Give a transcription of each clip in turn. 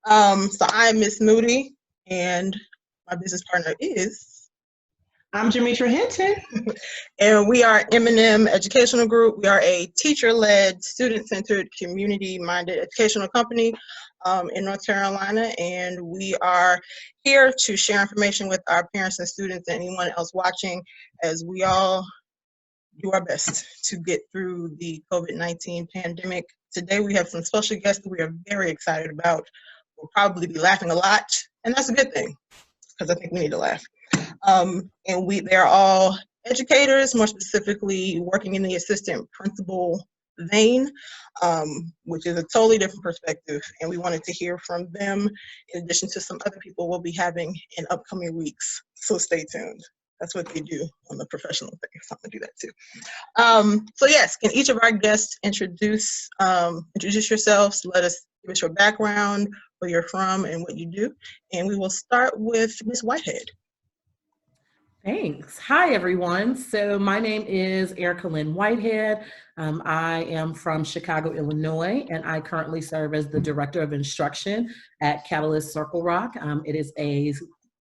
So I'm Miss Moody, and my business partner is. I'm Jamitra Hinton. And we are M&M Educational Group. We are a teacher-led, student-centered, community-minded educational company in North Carolina. And we are here to share information with our parents and students and anyone else watching as we all do our best to get through the COVID-19 pandemic. Today we have some special guests that we are very excited about. We'll probably be laughing a lot, and that's a good thing, because I think we need to laugh. And they're all educators, more specifically working in the assistant principal vein, which is a totally different perspective. And we wanted to hear from them in addition to some other people we'll be having in upcoming weeks. So stay tuned. That's what they do on the professional thing. So I'm gonna do that too. So yes, can each of our guests introduce yourselves? Give us your background, where you're from, and what you do. And we will start with Ms. Whitehead. Thanks. Hi, everyone. So my name is Erika Whitehead. I am from Chicago, Illinois, and I currently serve as the Director of Instruction at Catalyst Circle Rock. It is a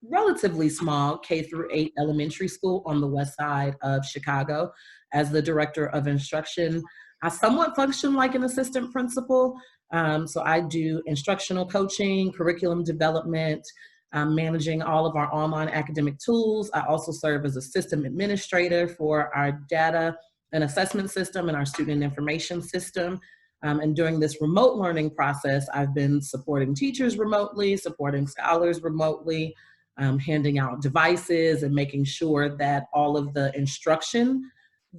relatively small K-8 elementary school on the west side of Chicago. As the Director of Instruction, I somewhat function like an assistant principal. So I do instructional coaching, curriculum development, managing all of our online academic tools. I also serve as a system administrator for our data and assessment system and our student information system. And during this remote learning process, I've been supporting teachers remotely, supporting scholars remotely, handing out devices and making sure that all of the instruction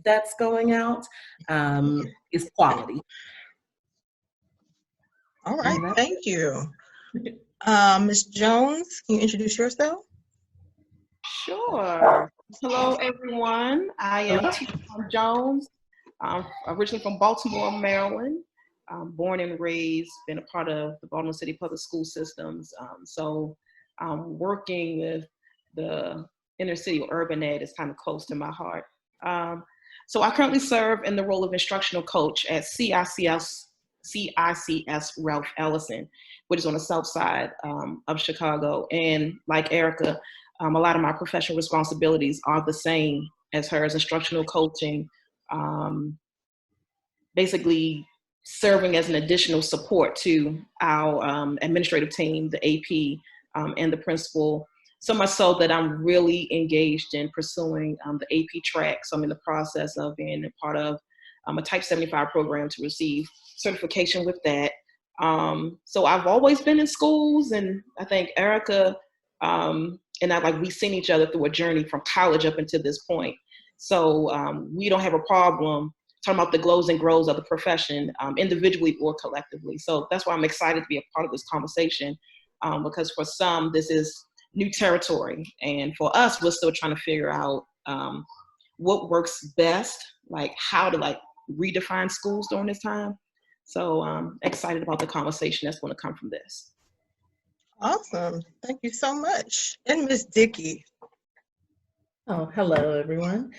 that's going out is quality. All right, thank you. Ms. Jones, can you introduce yourself? Sure. Hello, everyone. I am Teeshawn Jones. I'm originally from Baltimore, Maryland. Born and raised, been a part of the Baltimore City Public School Systems. So working with the inner city or urban ed is kind of close to my heart. So I currently serve in the role of instructional coach at CICS Ralph Ellison, which is on the south side of Chicago. And like Erika, a lot of my professional responsibilities are the same as hers: instructional coaching, basically serving as an additional support to our administrative team, the AP, and the principal. So much so that I'm really engaged in pursuing the AP track. So I'm in the process of being a part of a Type 75 program to receive certification with that. So I've always been in schools, and I think Erika and I, we've seen each other through a journey from college up until this point. So we don't have a problem talking about the glows and grows of the profession, individually or collectively. So that's why I'm excited to be a part of this conversation, because for some, this is new territory. And for us, we're still trying to figure out what works best, how to redefine schools during this time. So I'm excited about the conversation that's going to come from this. Awesome. Thank you so much. And Ms. Dickey. Oh, hello, everyone.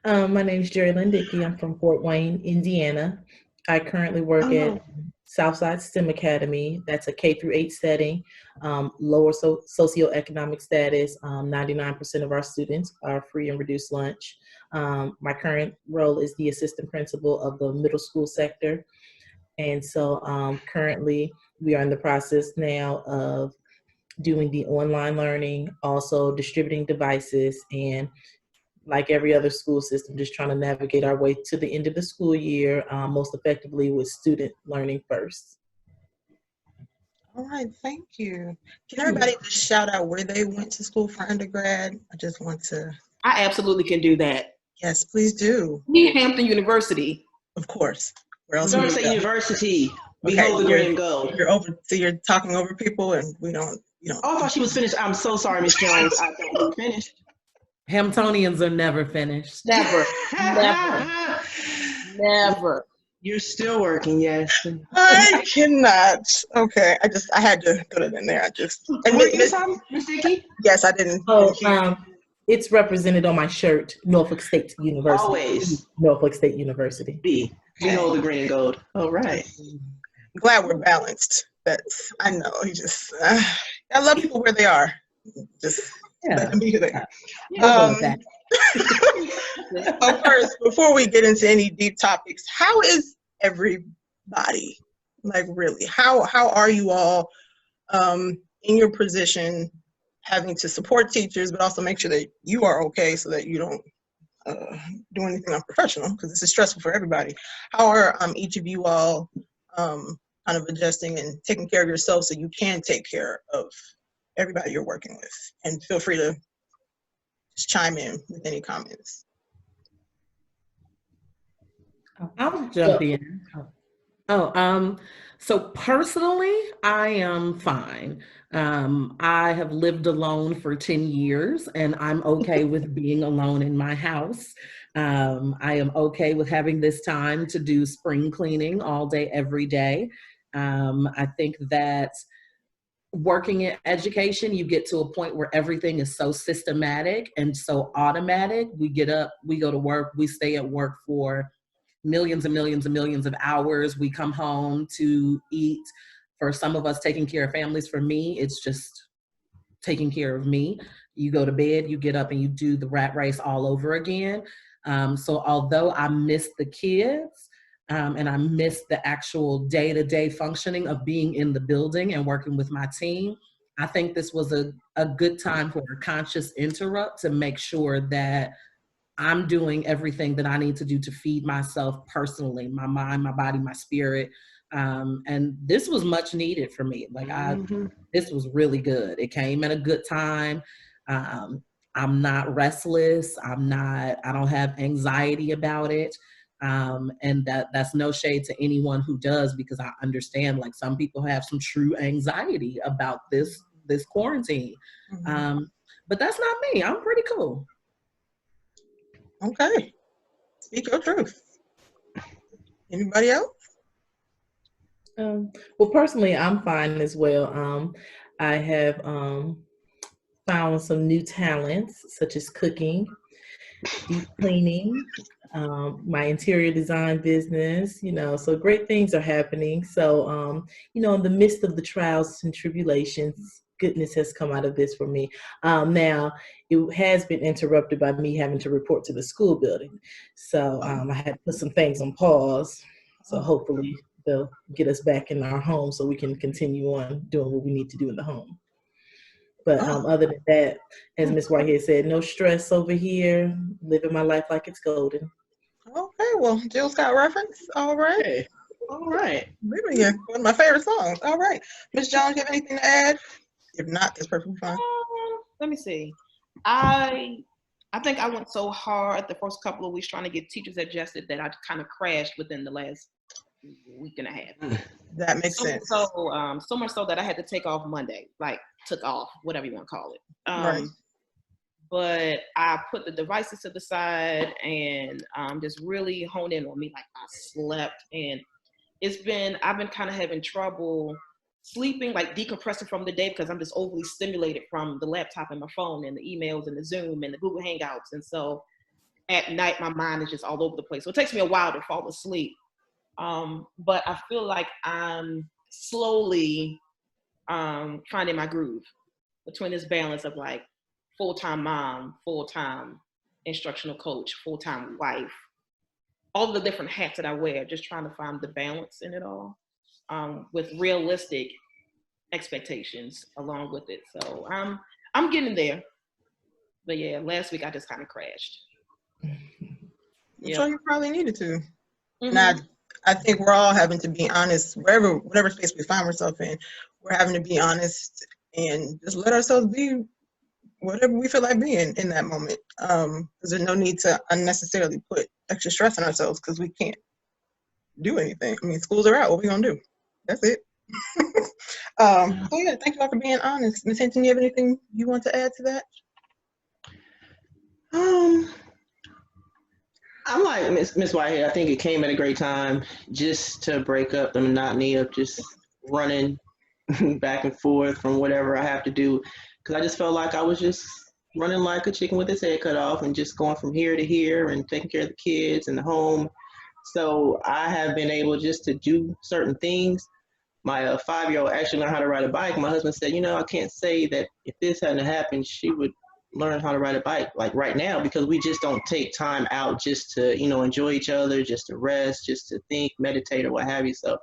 My name is Jerry Lynn Dickey. I'm from Fort Wayne, Indiana. I currently work at Southside STEM Academy. That's a K-8 setting, lower socioeconomic status. 99% of our students are free and reduced lunch. My current role is the assistant principal of the middle school sector. And so currently we are in the process now of doing the online learning, also distributing devices, and like every other school system, just trying to navigate our way to the end of the school year most effectively with student learning first. All right, thank you. Can everybody just shout out where they went to school for undergrad? I just want to. I absolutely can do that. Yes, please do. Hampton University. Of course. Where else? Norfolk State University. We hold the green and gold. So you're talking over people, and we don't. Oh, I thought she was finished. I'm so sorry, Ms. Jones. I thought we were finished. Hamptonians are never finished. Never. Never. You're still working, yes. I cannot. Okay, I had to put it in there. Ms. Dickey? Yes, I didn't. It's represented on my shirt, Norfolk State University. Always. Norfolk State University. We hold the green and gold. All right. I'm glad we're balanced. I know, he just, I love people where they are. Just let them be who they are. We'll go with that. But first, before we get into any deep topics, how is everybody? Like, really, how are you all in your position, having to support teachers, but also make sure that you are okay so that you don't do anything unprofessional, because this is stressful for everybody. How are each of you all kind of adjusting and taking care of yourself so you can take care of everybody you're working with? And feel free to just chime in with any comments. I'll jump in. So personally, I am fine. I have lived alone for 10 years and I'm okay with being alone in my house. I am okay with having this time to do spring cleaning all day, every day. I think that working in education, you get to a point where everything is so systematic and so automatic. We get up, we go to work, we stay at work for millions and millions and millions of hours. We come home to eat. For some of us, taking care of families. For me, it's just taking care of me. You go to bed, you get up, and you do the rat race all over again. So although I miss the kids and I miss the actual day-to-day functioning of being in the building and working with my team, I think this was a good time for a conscious interrupt to make sure that I'm doing everything that I need to do to feed myself personally, my mind, my body, my spirit. And this was much needed for me. Like this was really good. It came at a good time. I'm not restless. I don't have anxiety about it. And that's no shade to anyone who does, because I understand like some people have some true anxiety about this quarantine. But that's not me. I'm pretty cool. Okay, speak your truth. Anybody else? Well, personally, I'm fine as well. I have found some new talents, such as cooking, deep cleaning, my interior design business, so great things are happening. So, in the midst of the trials and tribulations, goodness has come out of this for me. Now, it has been interrupted by me having to report to the school building. So I had to put some things on pause. So hopefully they'll get us back in our home so we can continue on doing what we need to do in the home. But other than that, as Ms. Whitehead said, no stress over here, living my life like it's golden. Okay, well, Jill Scott reference. All right. Hey, all right. Really, yeah, one of my favorite songs. All right. Ms. Jones, you have anything to add? If not, that's perfectly fine. Let me see. I think I went so hard the first couple of weeks trying to get teachers adjusted that I kind of crashed within the last week and a half. That makes sense. So much so that I had to take off Monday, like took off, whatever you want to call it. Right. But I put the devices to the side and just really honed in on me. Like I slept, and I've been kind of having trouble sleeping, like decompressing from the day because I'm just overly stimulated from the laptop and my phone and the emails and the Zoom and the Google Hangouts. And so at night, my mind is just all over the place. So it takes me a while to fall asleep. But I feel like I'm slowly finding my groove between this balance of like full-time mom, full-time instructional coach, full-time wife, all the different hats that I wear, just trying to find the balance in it all, with realistic expectations along with it. So I'm getting there. But yeah, last week I just kind of crashed. I'm sure you probably needed to. Now, I think we're all having to be honest, whatever space we find ourselves in, we're having to be honest and just let ourselves be whatever we feel like being in that moment. Because there's no need to unnecessarily put extra stress on ourselves because we can't do anything. I mean, schools are out. What are we gonna do? That's it. So yeah, thank you all for being honest. Ms. Hinton, you have anything you want to add to that? I'm like Miss Whitehead. I think it came at a great time just to break up the monotony of just running back and forth from whatever I have to do. Because I just felt like I was just running like a chicken with its head cut off and just going from here to here and taking care of the kids and the home. So I have been able just to do certain things. my 5-year-old actually learned how to ride a bike. My husband said, I can't say that if this hadn't happened, she would learn how to ride a bike like right now, because we just don't take time out just to, enjoy each other, just to rest, just to think, meditate, or what have you. So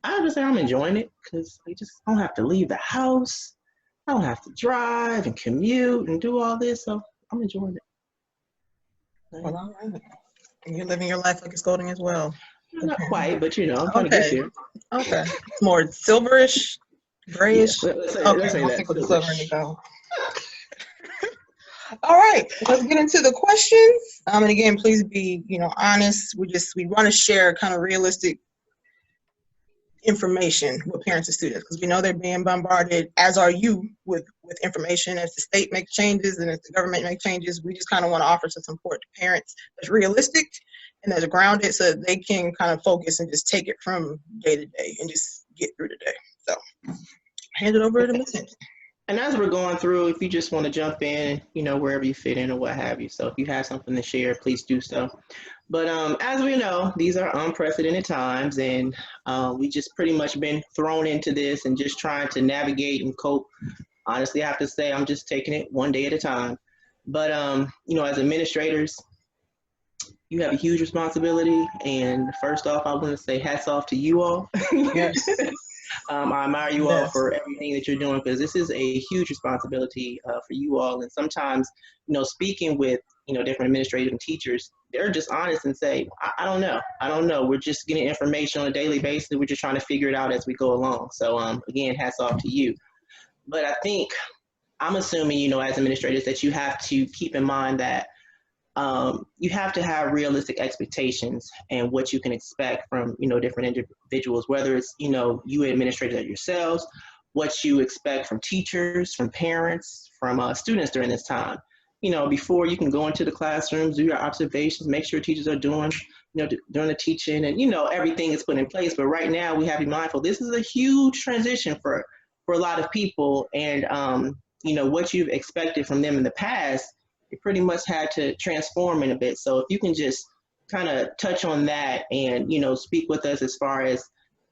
I have to say I'm enjoying it because I just don't have to leave the house. I don't have to drive and commute and do all this. So I'm enjoying it. Well, all right. And you're living your life like it's golden as well. Not quite, but I'm trying to get there. Okay. It's more silverish, grayish. Yeah, let's say Okay, that. I'll stick with the silver and the gold. All right, let's get into the questions. And again, please be, honest. We want to share kind of realistic information with parents and students, because we know they're being bombarded, as are you, with information. As the state makes changes and as the government makes changes, we just kind of want to offer some support to parents that's realistic and that's grounded, so that they can kind of focus and just take it from day to day and just get through the day. So hand it over to Ms. Simpson. And as we're going through, if you just want to jump in, wherever you fit in or what have you. So if you have something to share, please do so. But as we know, these are unprecedented times, and we just pretty much been thrown into this and just trying to navigate and cope. Honestly, I have to say I'm just taking it one day at a time. But, as administrators, you have a huge responsibility. And first off, I want to say hats off to you all. Yes. I admire you all for everything that you're doing, because this is a huge responsibility for you all. And sometimes, speaking with, different administrators and teachers, they're just honest and say, I don't know. I don't know. We're just getting information on a daily basis. We're just trying to figure it out as we go along. So again, hats off to you. But I think I'm assuming, as administrators, that you have to keep in mind that you have to have realistic expectations and what you can expect from, different individuals, whether it's, you administrators yourselves, what you expect from teachers, from parents, from students during this time. Before you can go into the classrooms, do your observations, make sure teachers are doing, during the teaching, and, everything is put in place. But right now we have to be mindful. This is a huge transition for a lot of people. And, what you've expected from them in the past, it pretty much had to transform in a bit. So if you can just kind of touch on that and, speak with us as far as,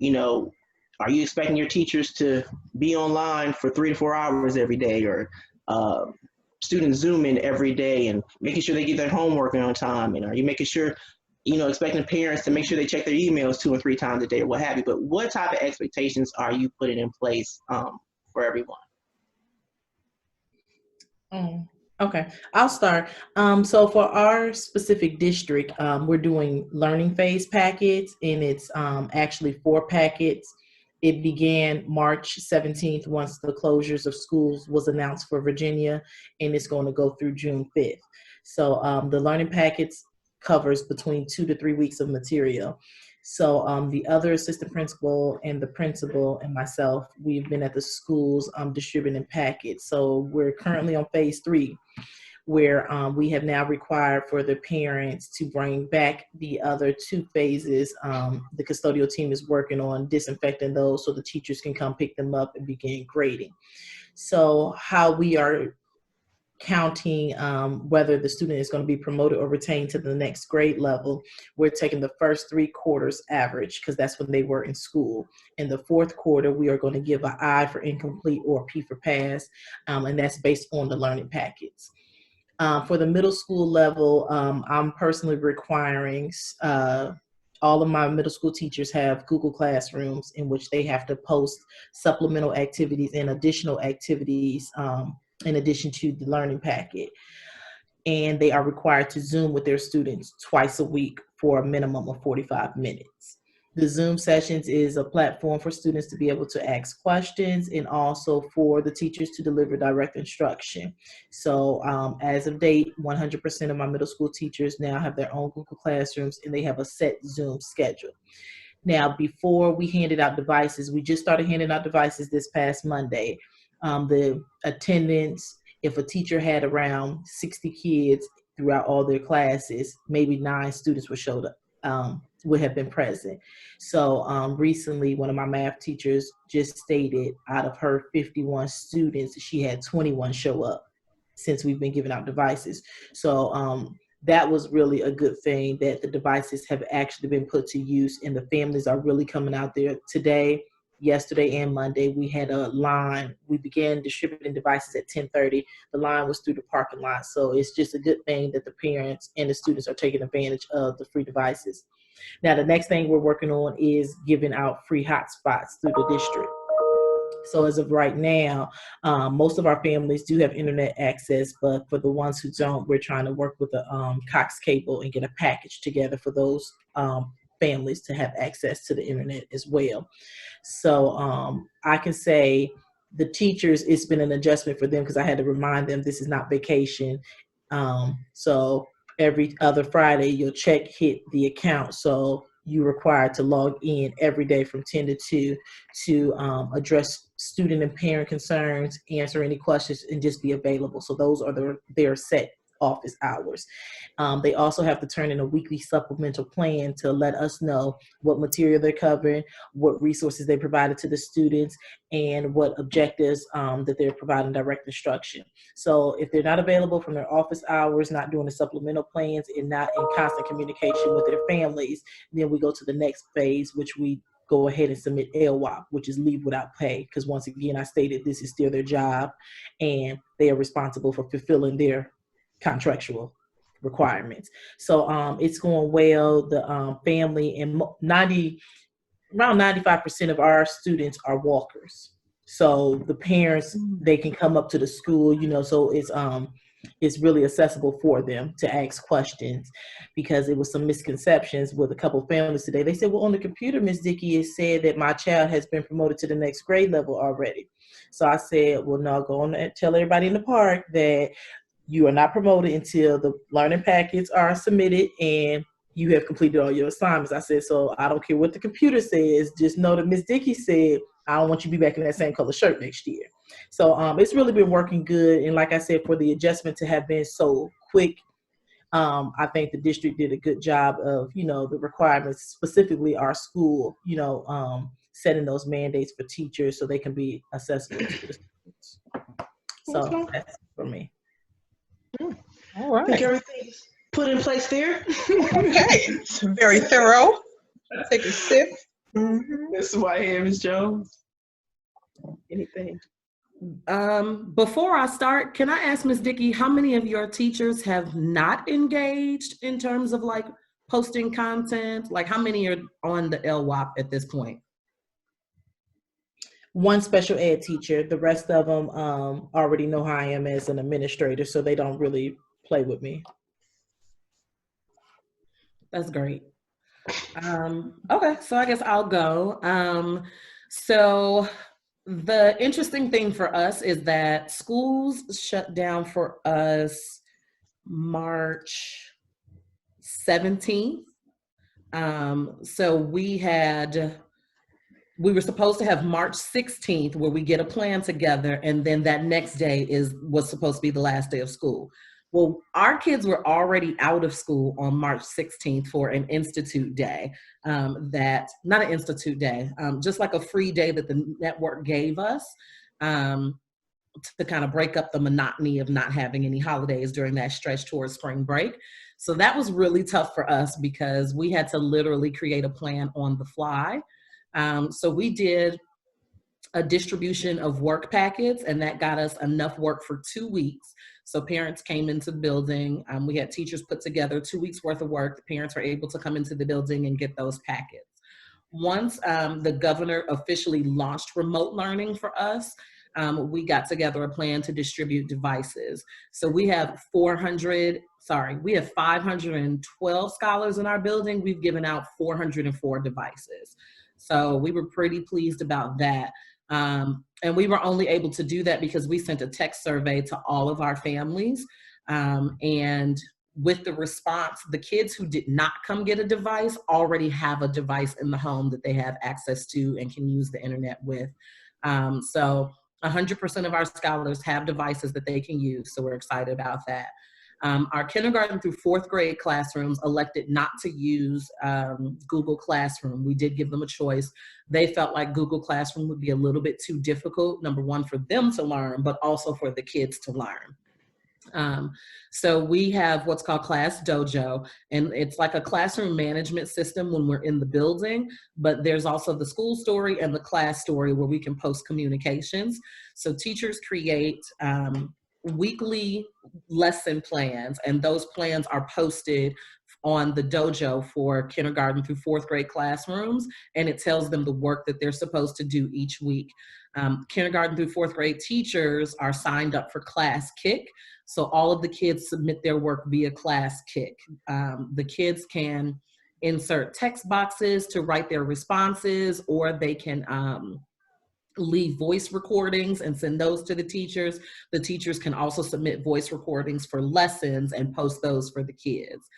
are you expecting your teachers to be online for 3 to 4 hours every day, or students Zoom in every day and making sure they get their homework on time? And are you making sure, expecting parents to make sure they check their emails 2 and 3 times a day or what have you? But what type of expectations are you putting in place for everyone? Okay, I'll start. So for our specific district, we're doing learning phase packets, and it's actually 4 packets. It began March 17th once the closures of schools was announced for Virginia, and it's going to go through June 5th. So the learning packets covers between 2 to 3 weeks of material. So the other assistant principal and the principal and myself, we've been at the schools distributing packets. So we're currently on phase 3, where we have now required for the parents to bring back the other 2 phases. The custodial team is working on disinfecting those so the teachers can come pick them up and begin grading. So how we are counting whether the student is going to be promoted or retained to the next grade level, we're taking the first 3 quarters average, because that's when they were in school. In the 4th quarter, we are going to give an I for incomplete or a P for pass, and that's based on the learning packets. For the middle school level, I'm personally requiring all of my middle school teachers have Google Classrooms in which they have to post supplemental activities and additional activities in addition to the learning packet. And they are required to Zoom with their students twice a week for a minimum of 45 minutes. The Zoom sessions is a platform for students to be able to ask questions and also for the teachers to deliver direct instruction. So as of date, 100% of my middle school teachers now have their own Google Classrooms, and they have a set Zoom schedule. Now, before we handed out devices, we just started handing out devices this past Monday. The attendance, if a teacher had around 60 kids throughout all their classes, maybe 9 students would have been present. So recently, one of my math teachers just stated out of her 51 students, she had 21 show up since we've been giving out devices. So that was really a good thing, that the devices have actually been put to use, and the families are really coming out there today yesterday and Monday. We had a line. We began distributing devices at 10:30. The line was through the parking lot. So it's just a good thing that the parents and the students are taking advantage of the free devices. Now, the next thing we're working on is giving out free hotspots through the district. So as of right now, most of our families do have internet access, but for the ones who don't, we're trying to work with the Cox Cable and get a package together for those families to have access to the internet as well. So I can say the teachers, it's been an adjustment for them because I had to remind them this is not vacation. So every other Friday, your check hit the account. So you're required to log in every day from 10 to 2 to address student and parent concerns, answer any questions, and just be available. So those are their set office hours. They also have to turn in a weekly supplemental plan to let us know what material they're covering, what resources they provided to the students, and what objectives that they're providing direct instruction. So if they're not available from their office hours, not doing the supplemental plans, and not in constant communication with their families, then we go to the next phase, which we go ahead and submit LWOP, which is leave without pay. Because once again, I stated this is still their job and they are responsible for fulfilling their contractual requirements. So it's going well. The family and around 95% of our students are walkers. So the parents, they can come up to the school, so it's really accessible for them to ask questions, because it was some misconceptions with a couple of families today. They said, well, on the computer, Ms. Dickey, it said that my child has been promoted to the next grade level already. So I said, well, no, go on and tell everybody in the park that you are not promoted until the learning packets are submitted and you have completed all your assignments. I said, so I don't care what the computer says, just know that Ms. Dickey said, I don't want you to be back in that same color shirt next year. So it's really been working good. And like I said, for the adjustment to have been so quick, I think the district did a good job of, the requirements, specifically our school, setting those mandates for teachers so they can be accessible to the students. So that's for me. All right. I think everything's put in place there. Okay. It's very thorough. Take a sip. Mm-hmm. This is Whitehead, Ms. Jones. Anything? Before I start, can I ask Ms. Dickey, how many of your teachers have not engaged in terms of like posting content? Like how many are on the LWOP at this point? One special ed teacher. The rest of them already know how I am as an administrator, so they don't really play with me. That's great. Okay, so I guess I'll go. So the interesting thing for us is that schools shut down for us March 17th. So we were supposed to have March 16th where we get a plan together, and then that next day was supposed to be the last day of school. Well, our kids were already out of school on March 16th for an institute day, not an institute day, just like a free day that the network gave us to kind of break up the monotony of not having any holidays during that stretch towards spring break. So that was really tough for us because we had to literally create a plan on the fly. So we did a distribution of work packets, and that got us enough work for 2 weeks. So parents came into the building. We had teachers put together 2 weeks worth of work. The parents were able to come into the building and get those packets. Once the governor officially launched remote learning for us, we got together a plan to distribute devices. So we have 512 scholars in our building. We've given out 404 devices. So we were pretty pleased about that. And we were only able to do that because we sent a text survey to all of our families. And with the response, the kids who did not come get a device already have a device in the home that they have access to and can use the internet with. So 100% of our scholars have devices that they can use. So we're excited about that. Our kindergarten through 4th grade classrooms elected not to use Google Classroom. We did give them a choice. They felt like Google Classroom would be a little bit too difficult, number one, for them to learn, but also for the kids to learn. So we have what's called Class Dojo, and it's like a classroom management system when we're in the building, but there's also the school story and the class story where we can post communications. So teachers create weekly lesson plans, and those plans are posted on the dojo for kindergarten through fourth grade classrooms, and it tells them the work that they're supposed to do each week. Kindergarten through fourth grade teachers are signed up for Class Kick, so all of the kids submit their work via Class Kick. The kids can insert text boxes to write their responses, or they can leave voice recordings and send those to the teachers. The teachers can also submit voice recordings for lessons and post those for the kids.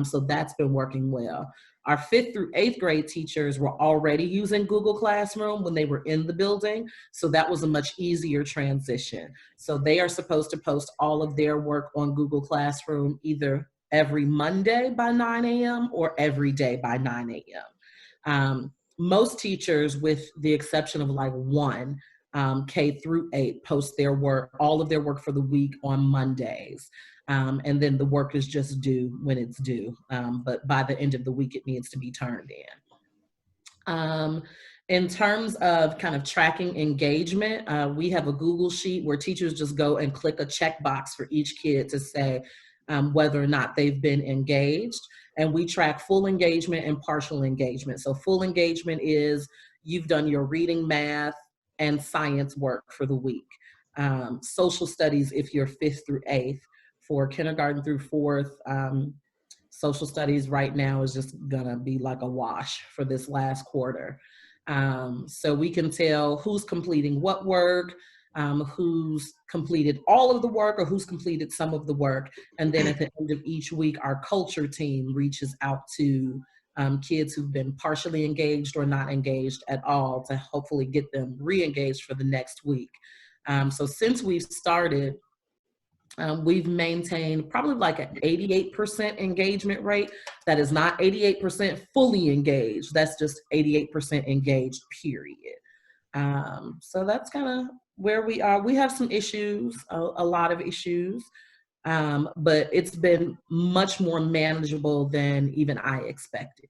So that's been working well. Our 5th through 8th grade teachers were already using Google Classroom when they were in the building, so that was a much easier transition. So they are supposed to post all of their work on Google Classroom either every Monday by 9 a.m. or every day by 9 a.m. Most teachers, with the exception of like one, K through 8, post their work, all of their work for the week on Mondays. And then the work is just due when it's due. But by the end of the week, it needs to be turned in. In terms of kind of tracking engagement, we have a Google Sheet where teachers just go and click a checkbox for each kid to say whether or not they've been engaged. And we track full engagement and partial engagement. So full engagement is you've done your reading, math, and science work for the week. Social studies if you're 5th through 8th. For kindergarten through 4th, social studies right now is just gonna be like a wash for this last quarter. So we can tell who's completing what work, who's completed all of the work or who's completed some of the work. And then at the end of each week, our culture team reaches out to kids who've been partially engaged or not engaged at all to hopefully get them re-engaged for the next week. So since we've started, we've maintained probably like an 88% engagement rate. That is not 88% fully engaged. That's just 88% engaged, period. So that's kind of where we are. We have some issues, a lot of issues, but it's been much more manageable than even I expected.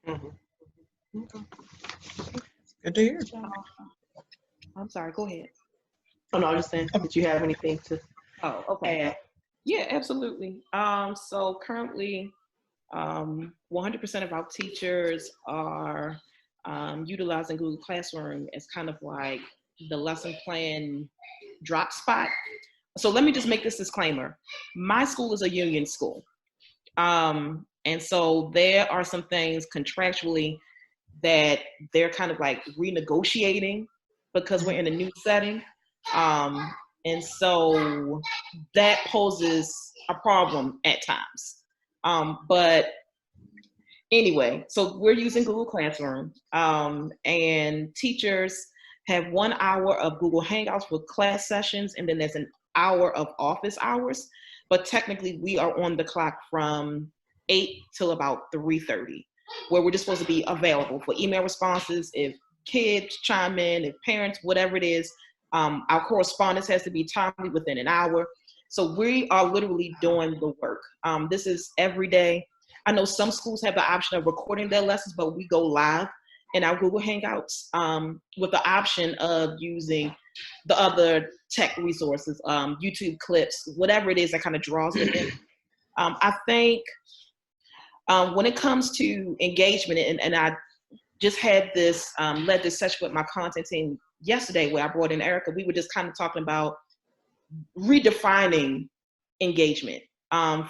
Mm-hmm. Okay. Good to hear. I'm sorry, go ahead. Oh, no, I was just saying, did you have anything to Oh, okay. add? Yeah, absolutely. So currently, 100% of our teachers are utilizing Google Classroom as kind of like the lesson plan drop spot. So let me just make this disclaimer. My school is a union school. And so there are some things contractually that they're kind of like renegotiating because we're in a new setting. And so that poses a problem at times. But anyway, so we're using Google Classroom, and teachers have 1 hour of Google Hangouts with class sessions, and then there's an hour of office hours. But technically, we are on the clock from 8 till about 3:30, where we're just supposed to be available for email responses, if kids chime in, if parents, whatever it is. Our correspondence has to be timely within an hour. So we are literally doing the work. This is every day. I know some schools have the option of recording their lessons, but we go live in our Google Hangouts with the option of using the other tech resources, YouTube clips, whatever it is that kind of draws them in. I think when it comes to engagement, and I just had this, led this session with my content team yesterday where I brought in Erika, we were just kind of talking about redefining engagement.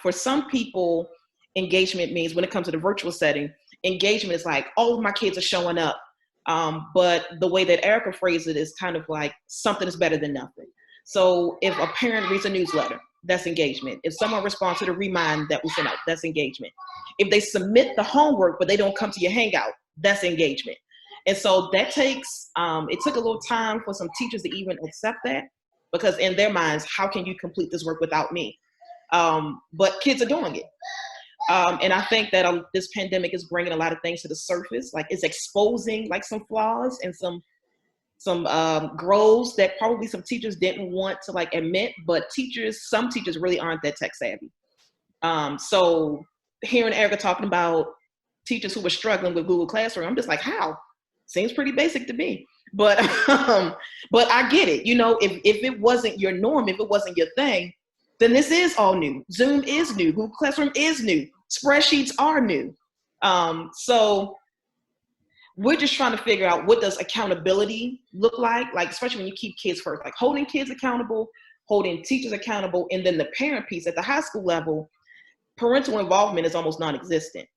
For some people, engagement means, when it comes to the virtual setting, engagement is like, all of my kids are showing up. But the way that Erika phrased it is kind of like something is better than nothing. So if a parent reads a newsletter, that's engagement. If someone responds to the remind that we sent out, that's engagement. If they submit the homework, but they don't come to your hangout, that's engagement. And so that takes, it took a little time for some teachers to even accept that, because in their minds, how can you complete this work without me? But kids are doing it. And I think that this pandemic is bringing a lot of things to the surface, like it's exposing like some flaws and some grows that probably some teachers didn't want to like admit, but some teachers really aren't that tech savvy. So hearing Erika talking about teachers who were struggling with Google Classroom, I'm just like, how? Seems pretty basic to me. But I get it. You know, if it wasn't your norm, if it wasn't your thing, then this is all new. Zoom is new. Google Classroom is new. Spreadsheets are new. So we're just trying to figure out, what does accountability look like, especially when you keep kids first, like holding kids accountable, holding teachers accountable, and then the parent piece. At the high school level, parental involvement is almost non-existent.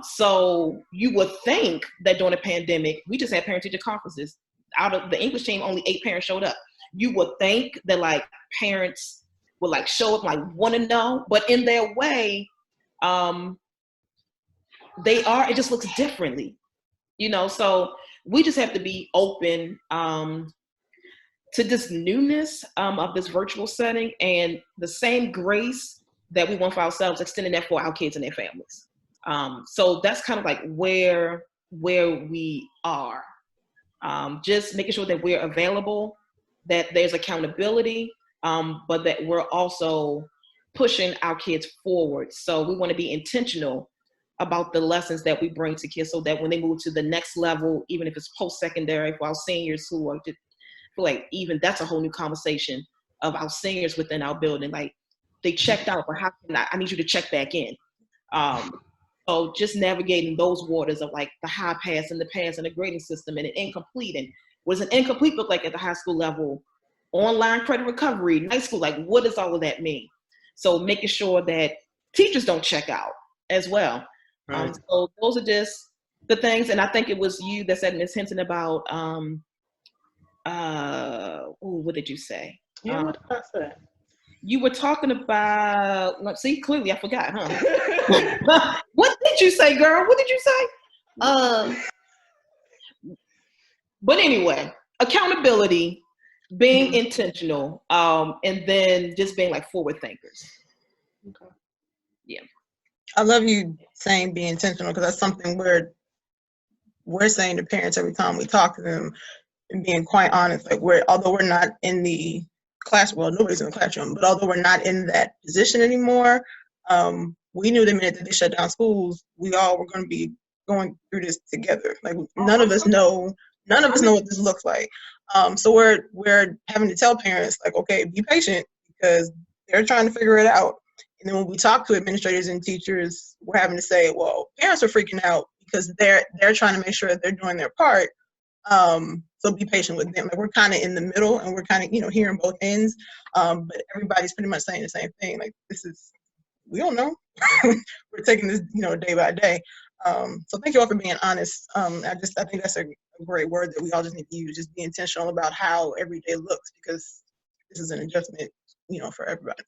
So you would think that during the pandemic, we just had parent-teacher conferences. Out of the English team, only 8 parents showed up. You would think that like parents would like show up, like want to know, but in their way, it just looks differently, you know? So we just have to be open to this newness of this virtual setting, and the same grace that we want for ourselves, extending that for our kids and their families. So that's kind of like where we are. Just making sure that we're available, that there's accountability, but that we're also pushing our kids forward. So we want to be intentional about the lessons that we bring to kids, so that when they move to the next level, even if it's post-secondary, for our seniors who are just, like, even that's a whole new conversation of our seniors within our building. Like, they checked out, but how can I need you to check back in. So just navigating those waters of like the high pass and the pass and the grading system and an incomplete, and what does an incomplete look like at the high school level, online credit recovery, night school, like what does all of that mean? So making sure that teachers don't check out as well. Right. So those are just the things. And I think it was you that said, Ms. Hinton, about, what did you say? Yeah, what did I say? You were talking about, let's see, clearly I forgot, huh? What did you say, girl? What did you say? But anyway, accountability, being intentional, and then just being like forward thinkers. Okay. Yeah. I love you saying be intentional, because that's something we're saying to parents every time we talk to them, and being quite honest. Like, although we're not in the class, well, nobody's in the classroom, but although we're not in that position anymore, we knew the minute that they shut down schools, we all were going to be going through this together. Like, none of us know what this looks like. So we're having to tell parents, like, okay, be patient, because they're trying to figure it out. And then when we talk to administrators and teachers, we're having to say, well, parents are freaking out because they're trying to make sure that they're doing their part. So be patient with them. Like, we're kind of in the middle, and we're kind of, hearing both ends. But everybody's pretty much saying the same thing. Like, we don't know. We're taking this, day by day. So thank you all for being honest. I think that's a great word that we all just need to use. Just be intentional about how every day looks, because this is an adjustment, for everybody.